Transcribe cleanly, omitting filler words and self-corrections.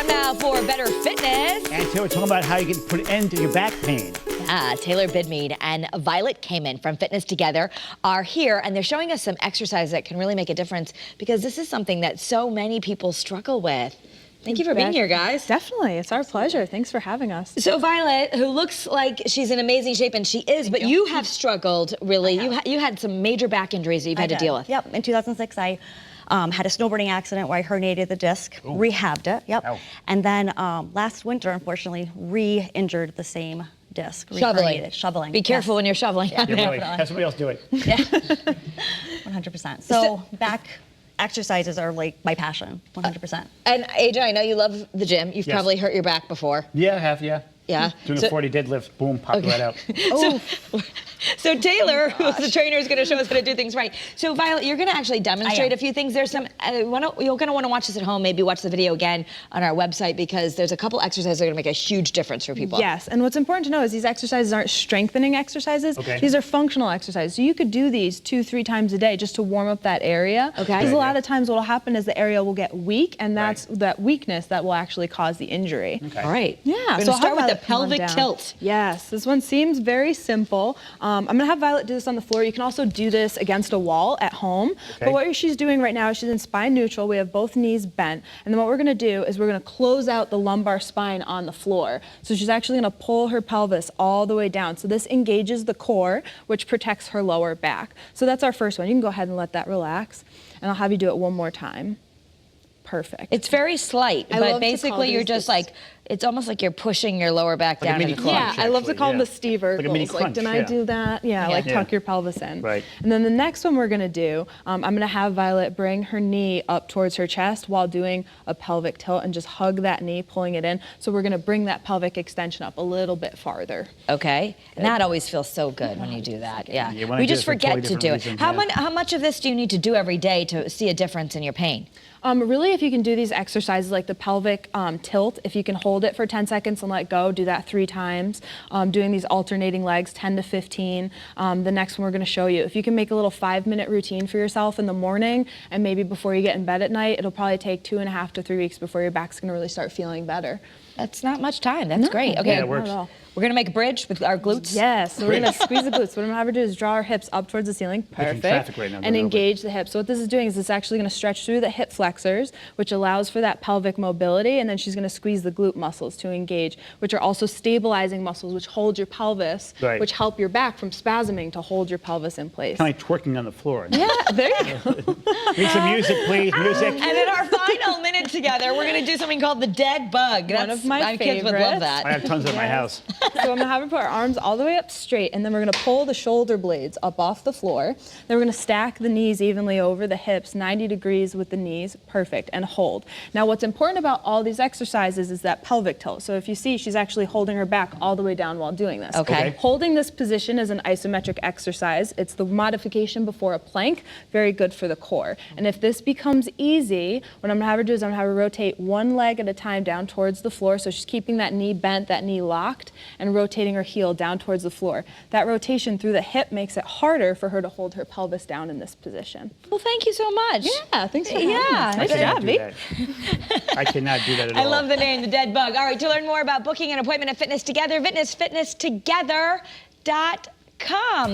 Time now for Better Fitness. And today we're talking about how you can put an end to your back pain. Taylor Bidmad and Violet Kaman from Fitness Together are here, and they're showing us some exercise that can really make a difference because this is something that so many people struggle with. Thank you for being here, guys. Definitely. It's our pleasure. Thanks for having us. So Violet, who looks like she's in amazing shape, and she is, but you have struggled, really. You had some major back injuries that you've had to deal with. Yep. In 2006, I had a snowboarding accident where I herniated the disc, rehabbed it, Ow. and then last winter, unfortunately, re-injured the same disc. Shoveling. Be careful when you're shoveling. Yeah. You really, have somebody else do it. Yeah. 100%. So back exercises are like my passion, 100%. And AJ, I know you love the gym. You've probably hurt your back before. Yeah, I have, yeah. Yeah. Doing a 40 deadlift, boom, popped right out. So Taylor, who's the trainer, is going to show us how to do things right. So Violet, you're going to actually demonstrate a few things. There's some, you're going to want to watch this at home, maybe watch the video again on our website, because there's a couple exercises that are going to make a huge difference for people. Yes, and what's important to know is these exercises aren't strengthening exercises. Okay. These are functional exercises. So you could do these 2-3 times a day just to warm up that area. Okay. Because a lot of times what will happen is the area will get weak, and that's that weakness that will actually cause the injury. Okay. All right. Yeah. We're going to start with the pelvic tilt. Yes, this one seems very simple. I'm going to have Violet do this on the floor. You can also do this against a wall at home. Okay. But what she's doing right now is she's in spine neutral. We have both knees bent. And then what we're going to do is we're going to close out the lumbar spine on the floor. So she's actually going to pull her pelvis all the way down. So this engages the core, which protects her lower back. So that's our first one. You can go ahead and let that relax. And I'll have you do it one more time. Perfect. It's very slight, but basically you're just like, it's almost like you're pushing your lower back down to the floor. Yeah, I love to call them the Steve-Urkels. Like a mini crunch, didn't I do that? Yeah, like tuck your pelvis in. Right. And then the next one we're going to do, I'm going to have Violet bring her knee up towards her chest while doing a pelvic tilt and just hug that knee, pulling it in. So we're going to bring that pelvic extension up a little bit farther. Okay. And that always feels so good when you do that. Yeah. We just forget to do it. How much of this do you need to do every day to see a difference in your pain? Really, if you can do these exercises like the pelvic tilt, if you can hold it for 10 seconds and let go, do that 3 times. Doing these alternating legs, 10 to 15. The next one we're going to show you. If you can make a little 5-minute routine for yourself in the morning and maybe before you get in bed at night, it'll probably take 2.5 to 3 weeks before your back's going to really start feeling better. That's not much time. That's great. Okay. Yeah, it works. We're going to make a bridge with our glutes. Yes, so we're going to squeeze the glutes. What I'm going to have her do is draw our hips up towards the ceiling. Perfect. Right now, and engage the hips. So what this is doing is it's actually going to stretch through the hip flexors, which allows for that pelvic mobility, and then she's going to squeeze the glute muscles to engage, which are also stabilizing muscles, which hold your pelvis, which help your back from spasming to hold your pelvis in place. Kind of like twerking on the floor. Yeah, there you go. Need some music, please, music. And in our final minute together, we're going to do something called the dead bug. One of my kids would love that. I have tons at my house. So I'm going to have her put our arms all the way up straight, and then we're going to pull the shoulder blades up off the floor. Then we're going to stack the knees evenly over the hips, 90 degrees with the knees. Perfect. And hold. Now what's important about all these exercises is that pelvic tilt. So if you see, she's actually holding her back all the way down while doing this. Okay. Holding this position is an isometric exercise. It's the modification before a plank. Very good for the core. And if this becomes easy, what I'm going to have her do is I'm going to have her rotate one leg at a time down towards the floor. So she's keeping that knee bent, that knee locked, and rotating her heel down towards the floor. That rotation through the hip makes it harder for her to hold her pelvis down in this position. Well, thank you so much. Yeah, thanks for having us. Nice job, babe. I cannot do that at all. I love the name, the dead bug. All right, to learn more about booking an appointment at Fitness Together, fitnesstogether.com.